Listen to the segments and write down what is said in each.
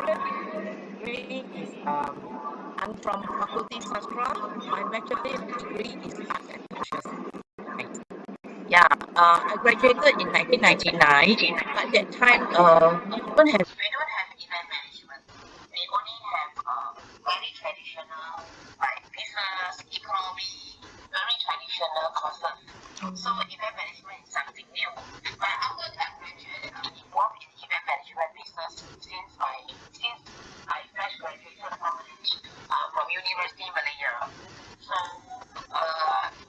degree is I'm from Faculty Sastra. My bachelor degree is Art and Social Science. Yeah, I graduated in 1999. But that time, we don't have event management. We only have very traditional like business, economy, very traditional courses. So event management is something new. But after that graduate, involved in event management business since I fresh graduated from University Malaysia. So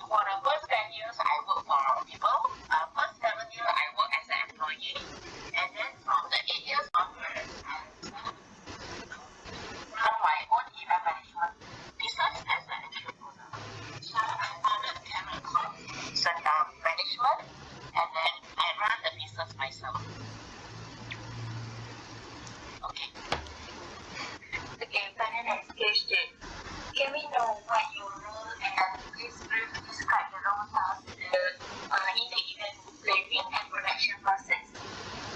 for the first 10 years, I worked for people. First 7 years, I worked as an employee. And then from the 8 years onwards, I run my own event management business as an entrepreneur. So I founded Terracom Sendang Management, and then I run the business myself. Okay. Okay, for the next question, can we know what your role and please briefly describe the role of in the event planning and production process?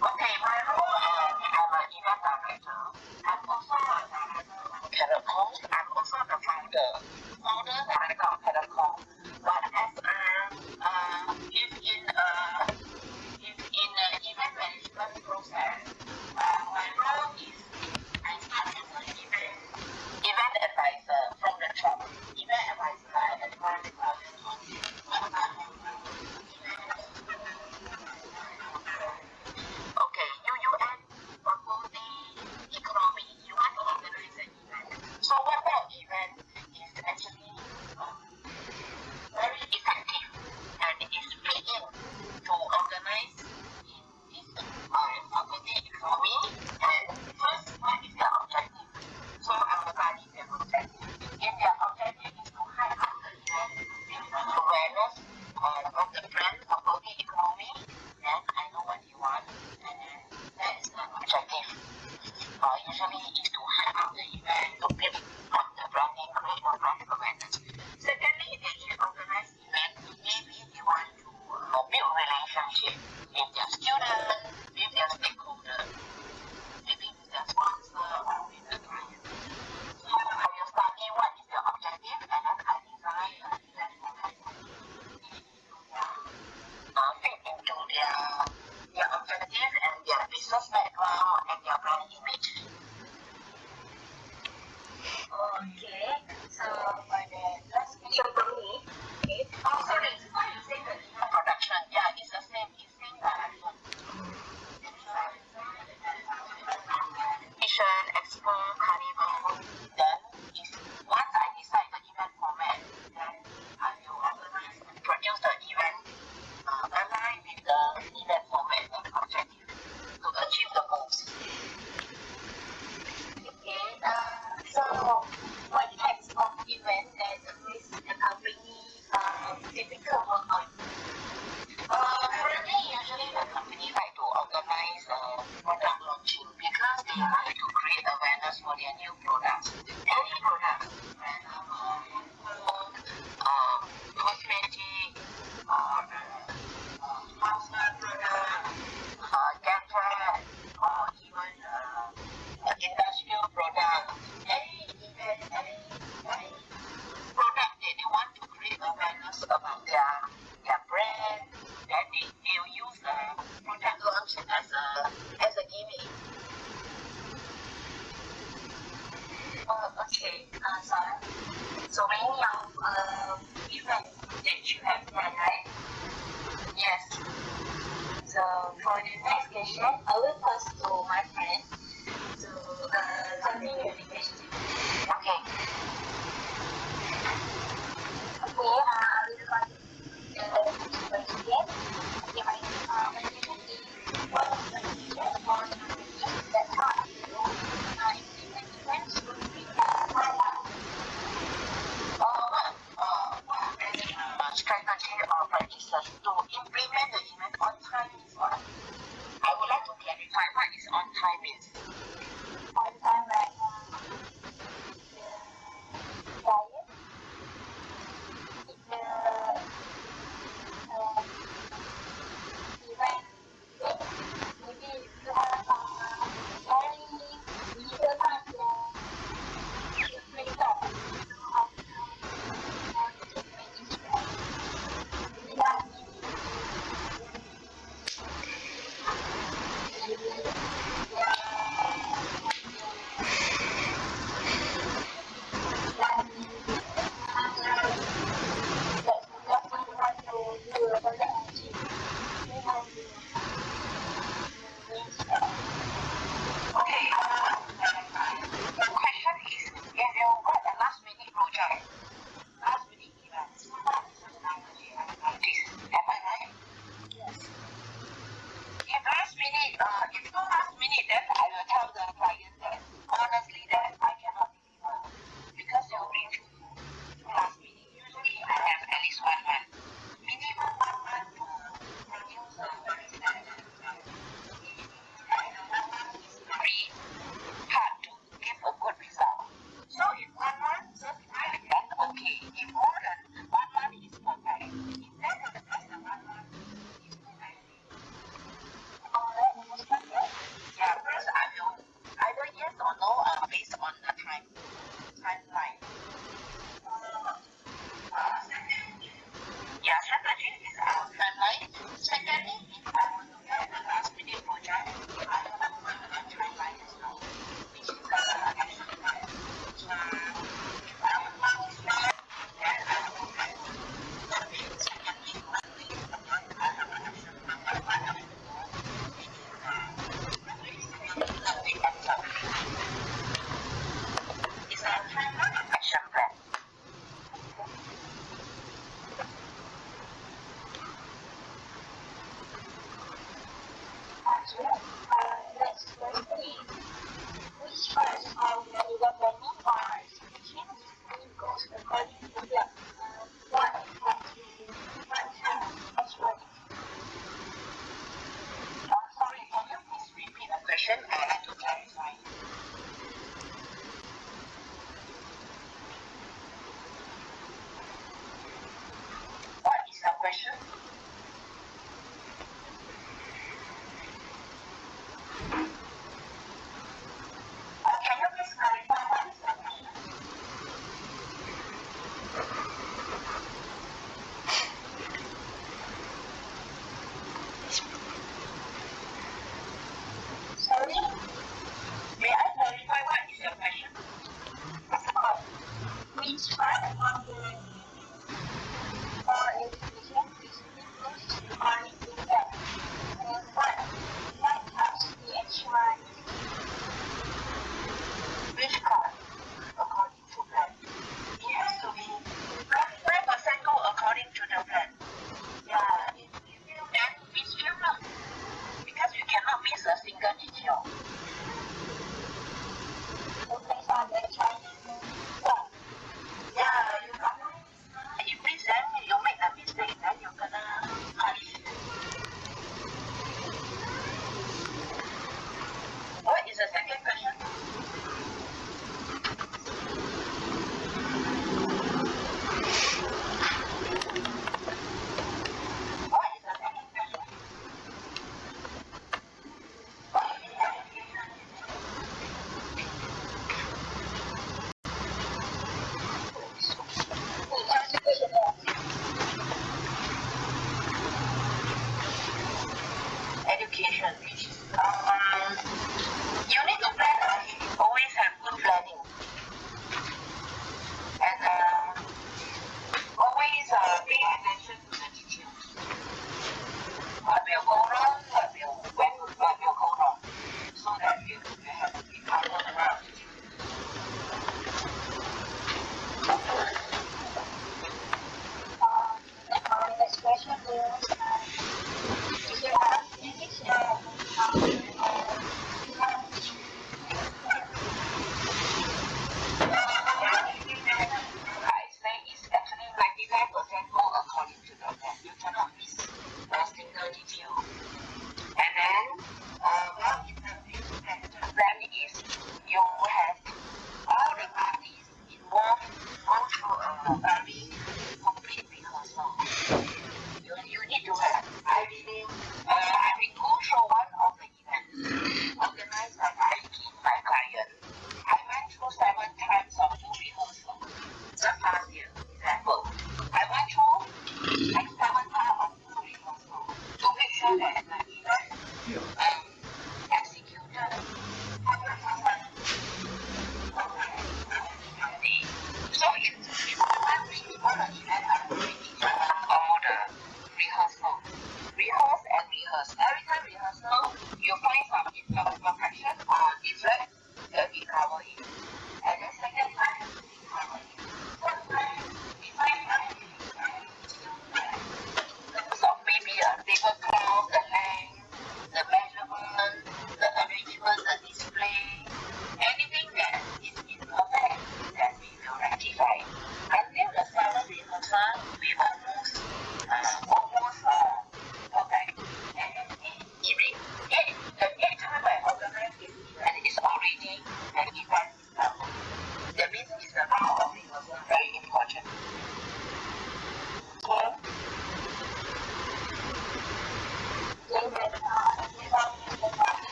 Okay, my role I'm an event director. I'm also a director of Terracom. I'm also the founder director of Terracom. But as if in event management process, my role is I start as an event advisor from the top. Event advisor, I advise the client on okay, UUN propose the economy. You want to organize an event. So what about event is actually very effective and is free to organize in this faculty economy. And first, what is their objective? So I will study their objective. If their objective is to hype up the event, build awareness of the brand faculty economy, then I know what you want, and then that is the objective. Usually is to hype up the event, to build up the branding, create a brand awareness. Secondly, they can organize event. Maybe they want to build relationship with their students, with their stakeholders, maybe with their sponsor or with the client. So I will study what is their objective, and then I design an event for them. Fit into their objective and their business background and their brand image. Okay, so for the last question for me, okay. Oh, sorry, what you say the event production? Yeah, it's the same. It's same direction. Exhibition, expo, carnival. Then, once I decide the event format, then I will organize and produce the event aligned with the event format and objective to achieve the goals. Okay, so what types of events does the company typically work on? Currently, usually the company like to organize product launching because they like to create awareness for their new products. Any product, whether cosmetic or household product, gadget, or even industrial product, any event, any product that they want to create awareness about their brand, then they'll use product launch as a gimmick. Okay, so many of events that you have done, right? Yes. So for the next question, I will pass to my friend to continue the question. Okay. Okay, I will continue the question. Okay, my question is, what is the reason for the company that helps you implement events to bring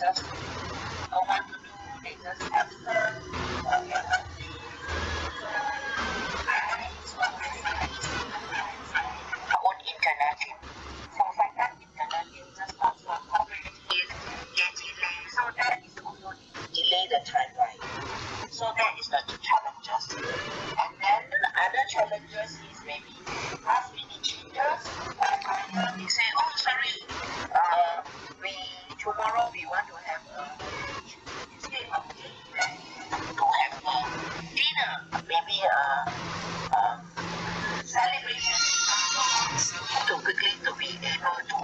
just don't want to do, they just have fun, get a day. So I find our own internet game. So sometimes internet game just not so competitive, get delay, so that is also delay the timeline. So that is the challenges. And then other challenges is maybe last minute changes. They say, oh sorry, tomorrow we want to have instead of day to have a dinner, maybe a celebration to quickly to be able to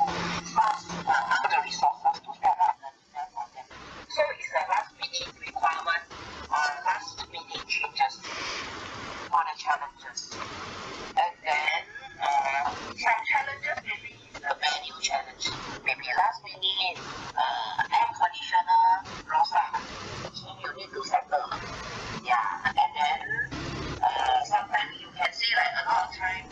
pass the resources to set up the dinner for them. So it's a last minute requirement or last minute changes for the challenges. And then some challenges maybe the venue challenge. Maybe last minute air conditioner lost out. So you need to settle. Yeah. And then sometimes you can see like a lot of time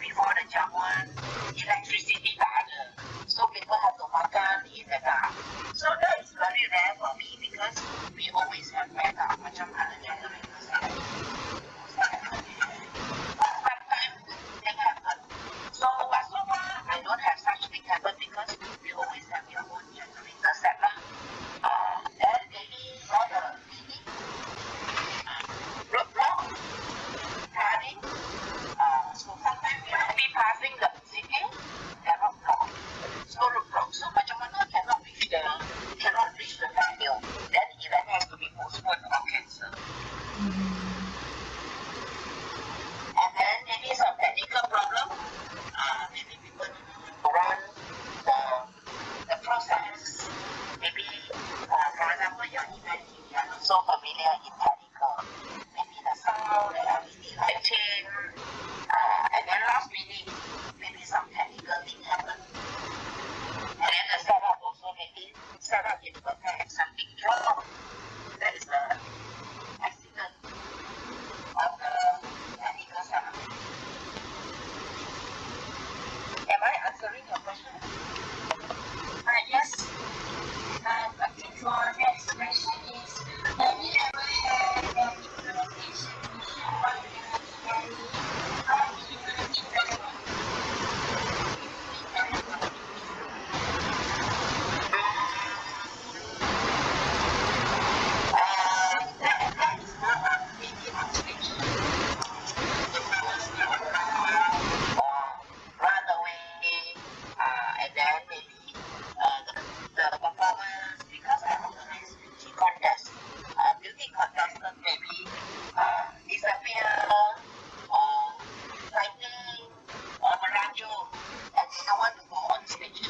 before the jamuan, electricity tak ada. So people have to makan in the dark. So that is very rare for me because we always have backup macam ada generators. Sometimes things happen. So but so far I don't have such thing happen because we always have your own generator set lah. Then maybe all the meeting, roadblock, flooding. So sometimes we are only passing the city, cannot block. So roadblock. So macam mana cannot reach the venue. Then event has to be postponed or cancelled. And then maybe some technical problem. Maybe people run the process. Maybe for example your event you are not so familiar in technical. Maybe the sound, the LED lighting, and then last minute maybe some technical thing happen. And then the setup also maybe setup in perfect and something wrong. That is the accident of the technical setup. Am I answering your question? Yes. I think for next question is, have you ever had an implementation issue or you have any implementation? That is not a big demonstration. Run away, and then maybe the performance, because I organize beauty contest, beauty contestant maybe disappear or fighting or merajuk and they don't want to go on stage.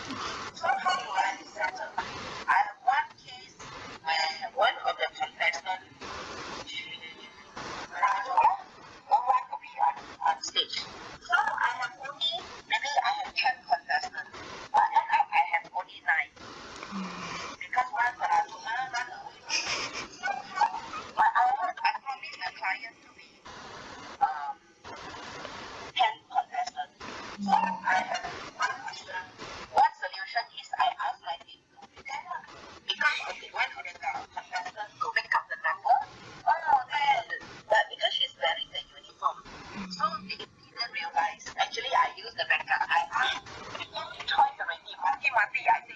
So how do I settle? I have one case where one of the contestants merajuk, don't want to be on stage. So I have only, maybe I have 10 contestants, but end up I have only 9. Because one merajuk run away. But I promised the client to be 10 contestants. So I have one question. One solution is I ask my team to pretend because one of the contestants to make up the number. But because she's wearing the uniform, so they didn't realize. Actually, I use the backup. I asked, no choice already. Mati, I say,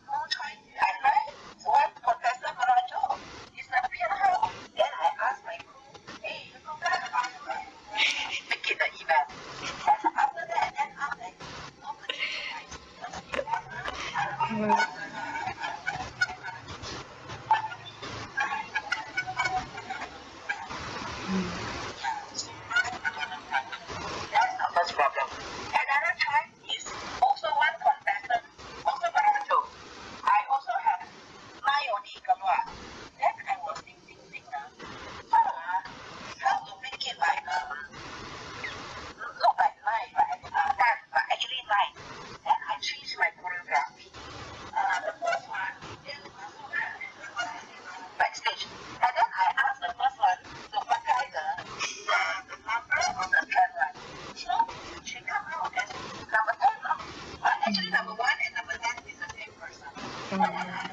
no choice. I tried. One contestant merajuk, disappear how? Then I asked my crew, hey, you go back, make it the event. And after that, nobody realized. That's the first problem. Another time is also one contestant, also merajuk. I also have 9 only keluar. Then I was thinking, how to make it like look like 9, but actually 9. Then I changed my choreography. The first one is backstage, and then I asked the first one to pakai the number on the camera. So she come out as number 10. Actually number 1 and number 10 is the same person. And then I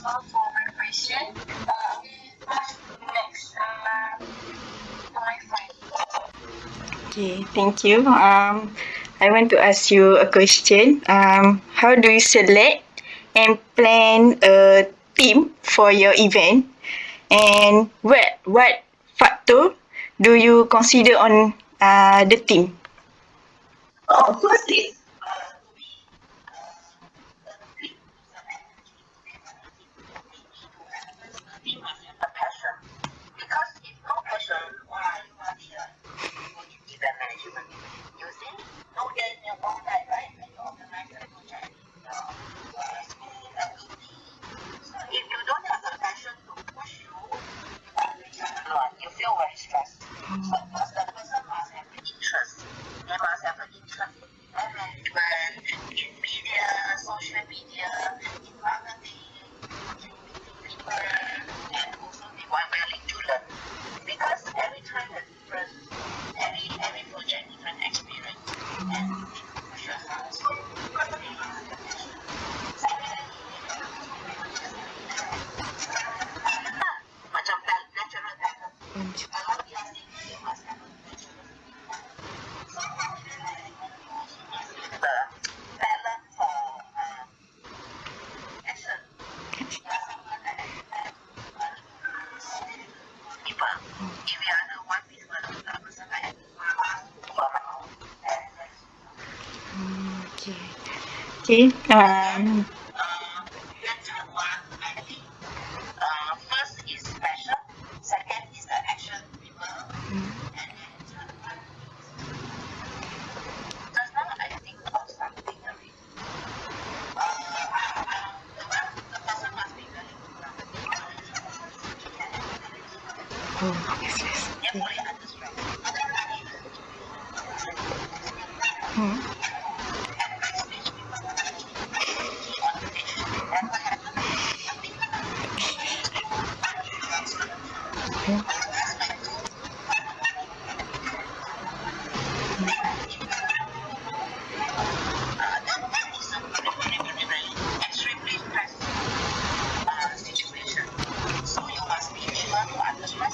all for my question. Pass next to my friend. Okay, thank you. I want to ask you a question. How do you select and plan a team for your event? And what factor do you consider on the team? First is team must have a passion. Because if no passion, why you are here? Event management. You see, no day in one day, right? When you organize a project, school, activity. So if you don't have a passion to push you, you feel very stressed. So first, the person must have an interest. They must have an interest in event management, in media, social media, in marketing, in meeting people, and also they want willing to learn. Because every time has different, every project different experience, and it pushes us. So first they must have passion. Secondly, macam natural talent. Kalau dia sendiri dia must have a natural talent. So the talent for action. People, if you are the one people, the person like Okay. Okay. the third one, I think, first is passion, second is the action people, and then third one is just now I think of something already. The person must be willing to learn. Oh, yes, yes. Dia boleh understand. Hmm. Extremely stressful situation. So you must be able to understand.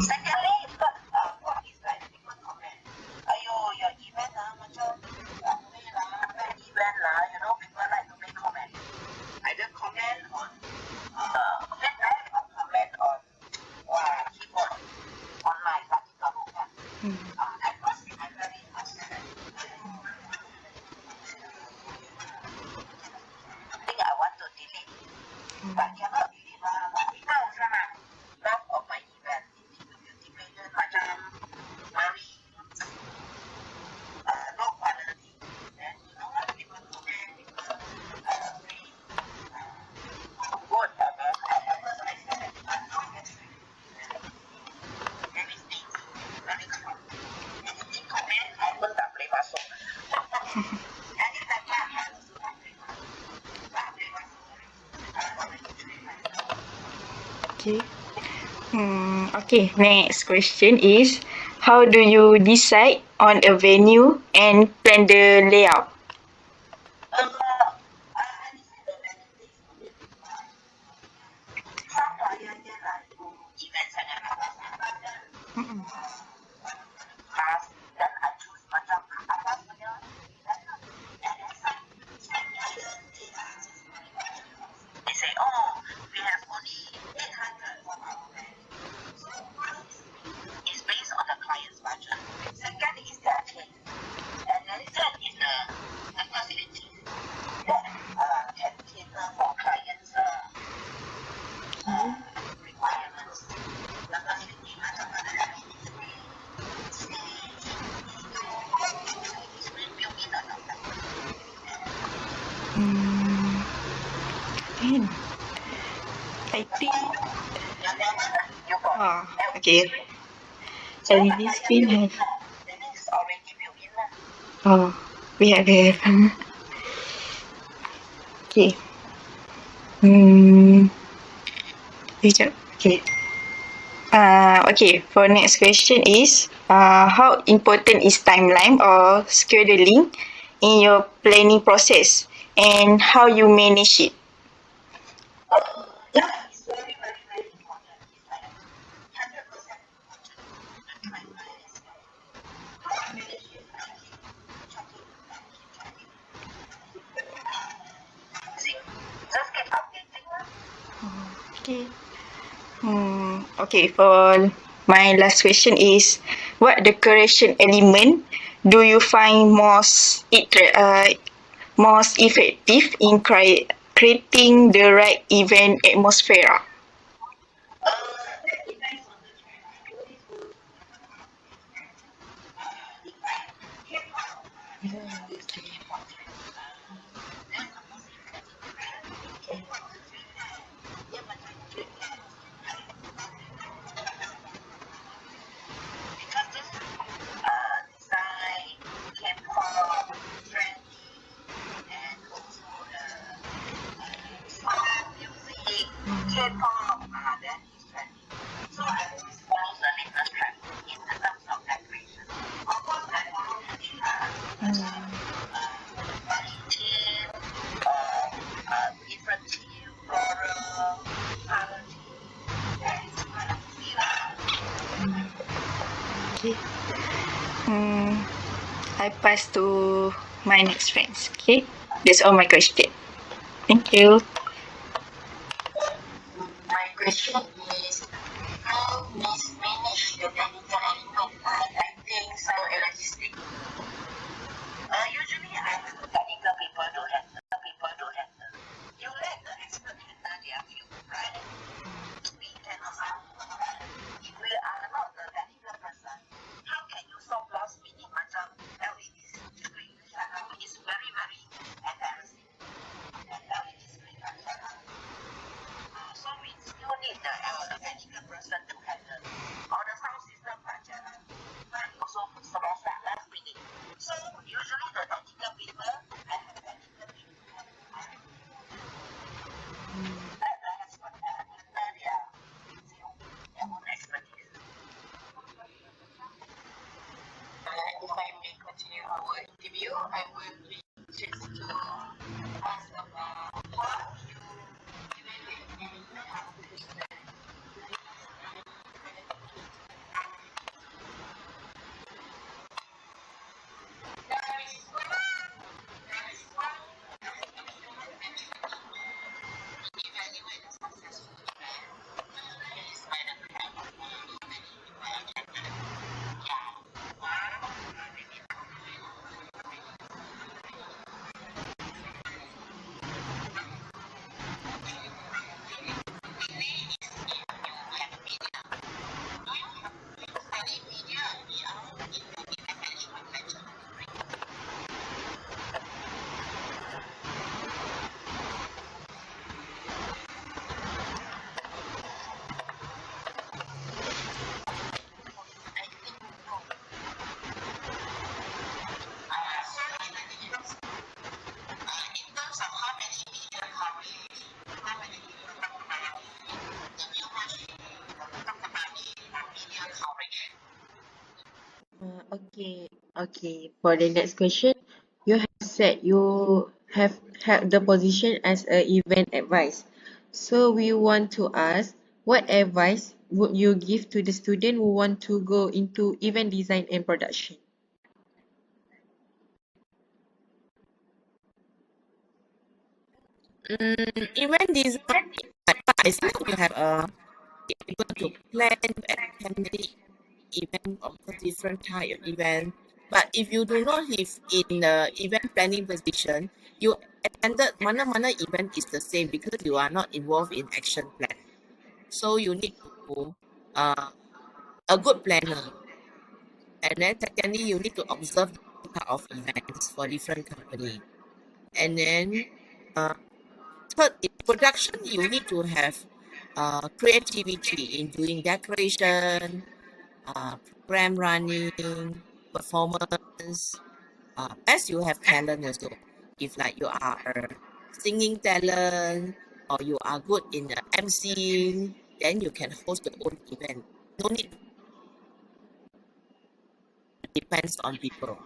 Secondly, what is like people comment? Ayo, your event macam bad event lah. You know, people like to make comment. Either comment on feedback or comment on keyboard online lagi tahu kan. At first, I'm very upset. I think I want to delete, but cannot delete lah. But now sana, half of my event into beauty pageant macam very low quality. Then you know what people comment, people say good, and then at first I said I'm not extremely very stingy, very crap. Anything comment, I pun tak boleh masuk. Anytime I also tak boleh masuk. Okay. Okay, next question is, how do you decide on a venue and plan the layout? Some client dia like event sangat atas-atas dan khas, dan I choose macam atas punya event lah. And then some client they say, oh, we have only 800 for our venue. So first is based on the client's budget. Second is their taste. And then third is the facilities that can cater for clients' requirements. The facility macam mana? Display built-in or not? I think. You got Okay. LED screen have. That means already built-in lah. Oh, we have. Okay. Sekejap. Okay. Okay, for next question is, how important is timeline or scheduling in your planning process, and how you manage it? Okay. Okay, for my last question is, what decoration element do you find most effective in creating the right event atmosphere? That depends on the trend. I always go K-pop. It's the K-pop trend. That's the most effective trend. K-pop the trend kan. Dia macam trend because this design, K-pop, trendy, and also the sound music, K-pop, that is trendy. So I always follow the latest trend in terms of decoration. Of course, I follow the body theme, different theme, floral, color theme. That is part of me lah. Okay. I pass to my next friends. Okay, that's all my question. Thank you. My question is, how mismanage the technical element like lighting, sound, and logistics? Usually, I have the technical people to handle. You let the expert handle their field, right? We cannot. If we are not the technical person, how can you solve lost meaning macam LED screen? It's very, very embarrassing. And LED screen, so we still need the technical person to handle. Or the sound system budget, also small last minute. So usually the technical people, I have technical people let the expert handle their own expertise. If I may continue our interview, I will just to ask about what you evaluate and you have to understand. Evaluate a successful event is by the kind of many people attended. Yeah. Any media in your event management venture? I think no. In terms of how many media coverage, how many people talk about the new version, talk about media coverage. Okay. For the next question, you have said you have held the position as a event advice. So we want to ask, what advice would you give to the student who want to go into event design and production? Event design advice, you have be able to plan to attend many event of the different type of event. But if you do not live in the event planning position, you attended mana event is the same because you are not involved in action plan. So you need to a good planner. And then secondly, you need to observe the type of events for different company. And then third, in production, you need to have creativity in doing decoration, program running, performance. As you have talent also. If like you are a singing talent or you are good in MCing, then you can host your own event. No need depends on people.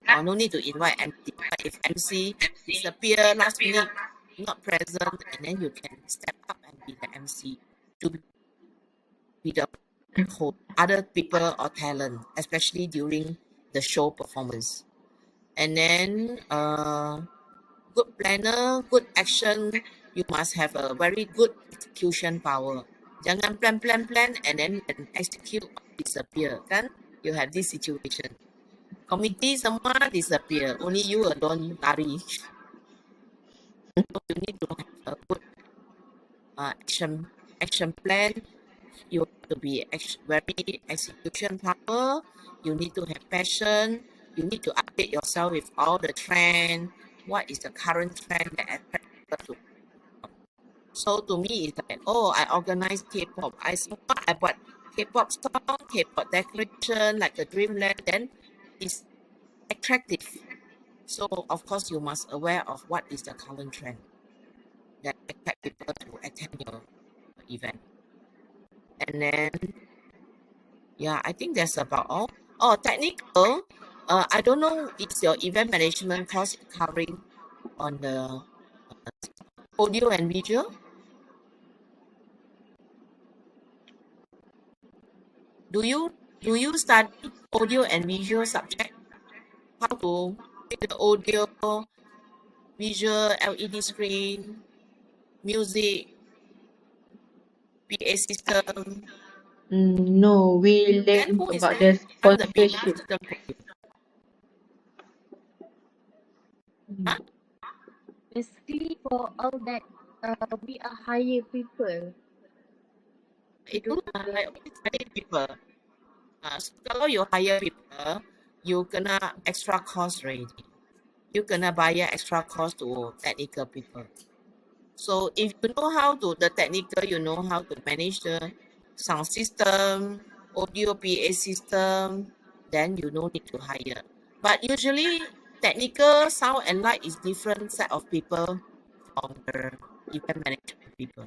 Or no need to invite MC. But if MC disappear last minute, not present, and then you can step up and be the MC to be the host, other people or talent, especially during the show performance. And then good planner, good action you must have a very good execution power. Jangan plan and then when execute disappear kan? You have this situation. Committee semua disappear, only you alone lari. So you need to have a good action plan. You have to be very execution power. You need to have passion. You need to update yourself with all the trend. What is the current trend that attract people to? So to me, it's like, oh, I organize K-pop. I bought K-pop song, K-pop decoration, like a dreamland. Then it's attractive. So of course, you must aware of what is the current trend that attract people to attend your event. And then, yeah, I think that's about all. Oh, technical. I don't know. Is your event management course covering on the audio and visual? Do you study audio and visual subject? How to make the audio, visual, LED screen, music, PA system? No, we Then learn who is about the run the PA sponsorship. system for you? Huh? Basically, for all that, we are hire people to do Itulah, the I always hire people. So kalau you hire people, you kena extra cost already. You kena bayar extra cost to technical people. So if you know how to the technical, you know how to manage the sound system, audio PA system, then you no need to hire. But usually technical sound and light is different set of people from the event management people.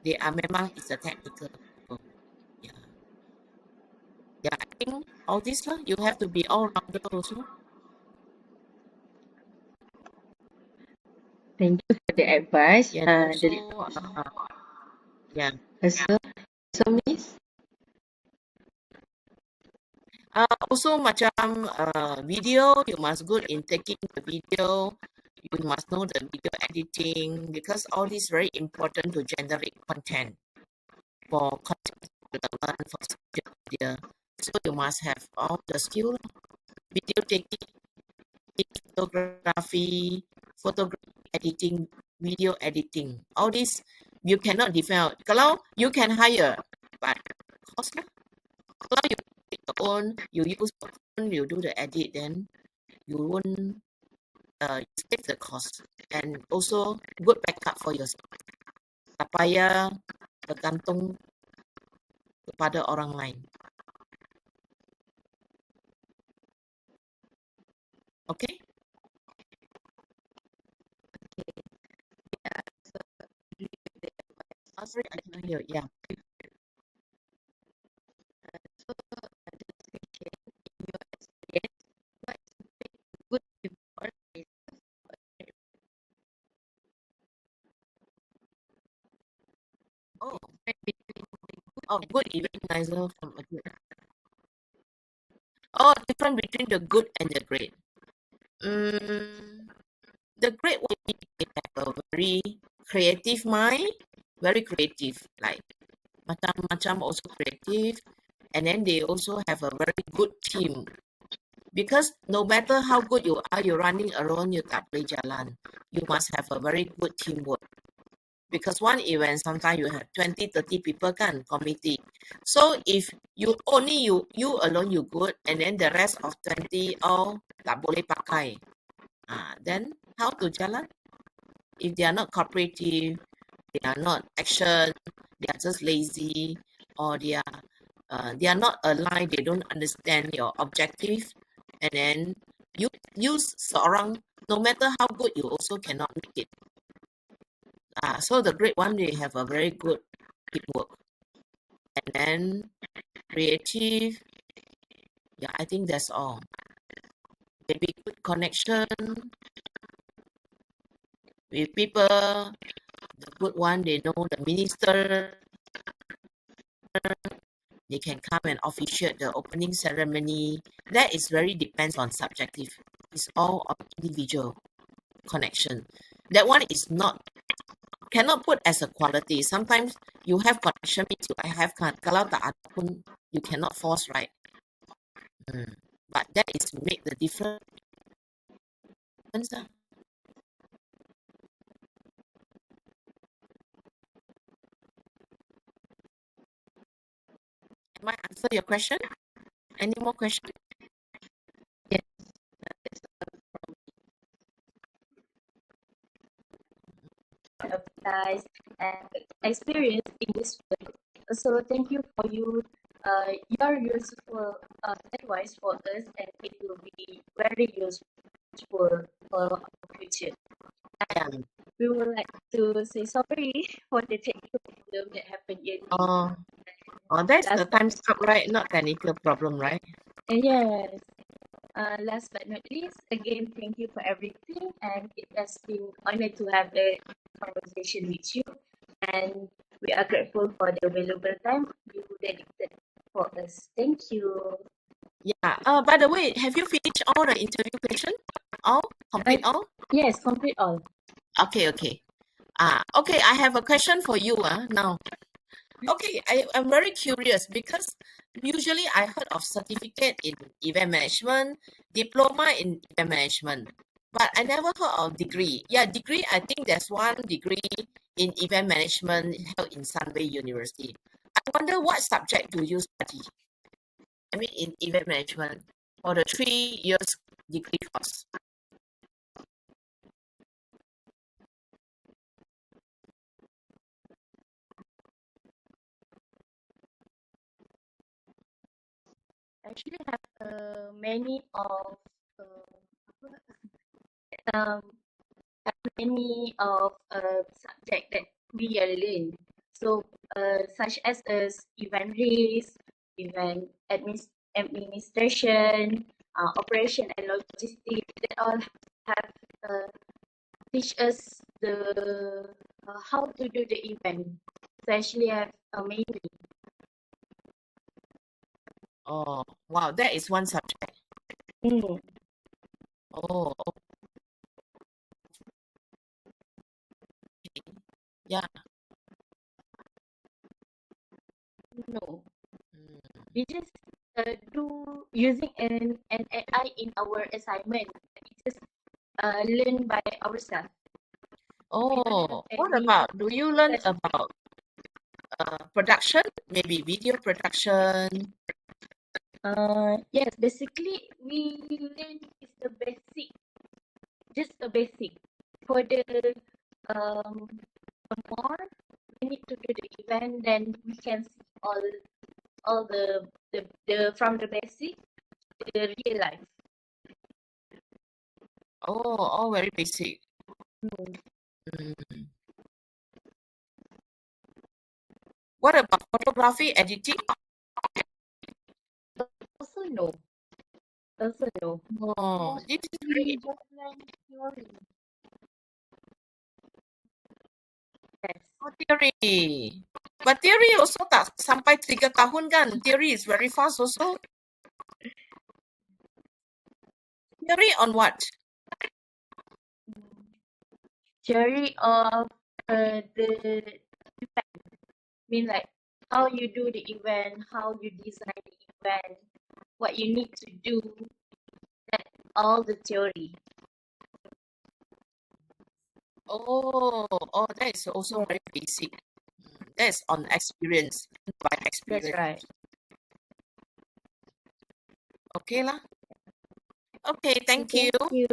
They are memang is a technical people. Yeah. Yeah, I think all this lah, you have to be all rounder also. Thank you for the advice. Yeah, and also yeah. So Miss, Also macam video, you must good in taking the video. You must know the video editing because all this very important to generate content for content development for social media. So you must have all the skill, video taking, photography editing, video editing. All this you cannot defend. Kalau you can hire, but cost lah. Kalau you take your own, you use your phone, you do the edit, then you won't save the cost and also good backup for yourself. Tak payah bergantung kepada orang lain. Okay? Oh, sorry, I cannot hear. Yeah. Oh, good event organizer from a good. Oh, different between the good and the great. The great way they have a very creative mind, very creative, like macam also creative, and then they also have a very good team. Because no matter how good you are, you're running alone, you tak boleh jalan. You must have a very good teamwork. Because one event, sometimes you have 20, 30 people kan, committee. So if you only you alone you good, and then the rest of 20 all tak boleh pakai. Then how to jalan? If they are not cooperative, they are not action, they are just lazy, or they are not aligned, they don't understand your objective, and then you use seorang, no matter how good, you also cannot make it. So the great one, they have a very good teamwork. And then creative, yeah, I think that's all. Maybe good connection with people. The good one, they know the minister. They can come and officiate the opening ceremony. That is very depends on subjective. It's all on individual connection. That one is not cannot put as a quality. Sometimes you have connection means you have kan. Kalau tak ada pun you cannot force, right? But that is to make the difference. Lah. Am I answer your question? Any more question? Yes. Guys and experience in this field. So thank you for your useful advice for us, and it will be very useful for our future. Yeah. We would like to say sorry for the technical problem that happened in That's the last time's up, right? Not technical problem, right? yes. Last but not least, again, thank you for everything, and it has been honored to have the conversation with you, and we are grateful for the valuable time you dedicated for us. Thank you. Yeah. By the way, have you finished all the interview question? All? Complete all? Yes, complete all. Okay. Okay, I have a question for you now. Okay, I'm very curious because usually I heard of certificate in event management, diploma in event management, but I never heard of degree. Yeah, degree, I think there's one degree in event management held in Sunway University. I wonder what subject do you study? I mean, in event management for the 3 years degree course. Actually, have many of many of subject that we learn. So, such as event risk, event administration, operation and logistics. That all have teach us the how to do the event. So actually, have many. Oh, wow, that is one subject. Mm. Oh, okay. Yeah. No, Mm. we just do using an AI in our assignment. We just learn by ourselves. Oh, what Any about, do you learn test. about production? Maybe video production? Yes, basically we learn is the basic, just the basic. For the um more we need to do the event, then we can see all the from the basic to the real life. Oh, all very basic. Mm. Mm. What about photography editing? Also no. Also no. Oh, this is very Yes. theory. But theory also tak sampai 3 tahun kan? Theory is very fast also. Theory on what? Theory of the event. Mean like how you do the event, how you design the event, what you need to do. That all the theory. Oh, that is also very basic. That is on experience, by experience. That's right. Okay lah. Okay, thank you. Thank you.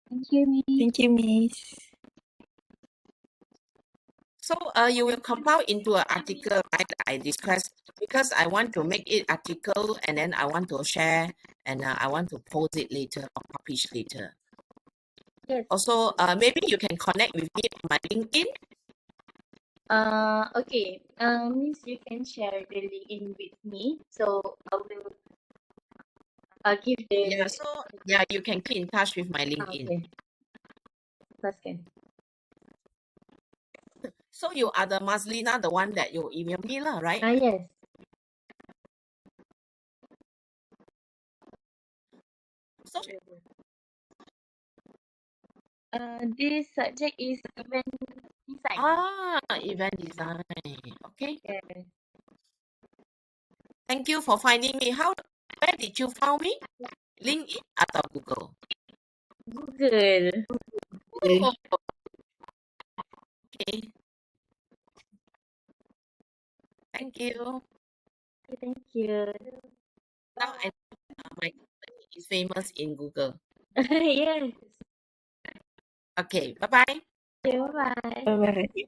Thank you, Miss. Thank you, Miss. So you will compile into an article, right? I discussed because I want to make it article and then I want to share and I want to post it later or publish later. Yes. Also, maybe you can connect with me on my LinkedIn. Okay. Miss, you can share the link with me. So I will give the. Yeah, so yeah, you can keep in touch with my LinkedIn. Okay. First can. So you are the Maslina, the one that you email me lah, right? Yes. So This subject is event design. Event design. Okay. Yes. Thank you for finding me. Where did you find me? LinkedIn atau Google? Google. Oh, okay. Thank you. Thank you. Now my company is famous in Google. Yes. Okay. Bye-bye. Bye. Bye-bye.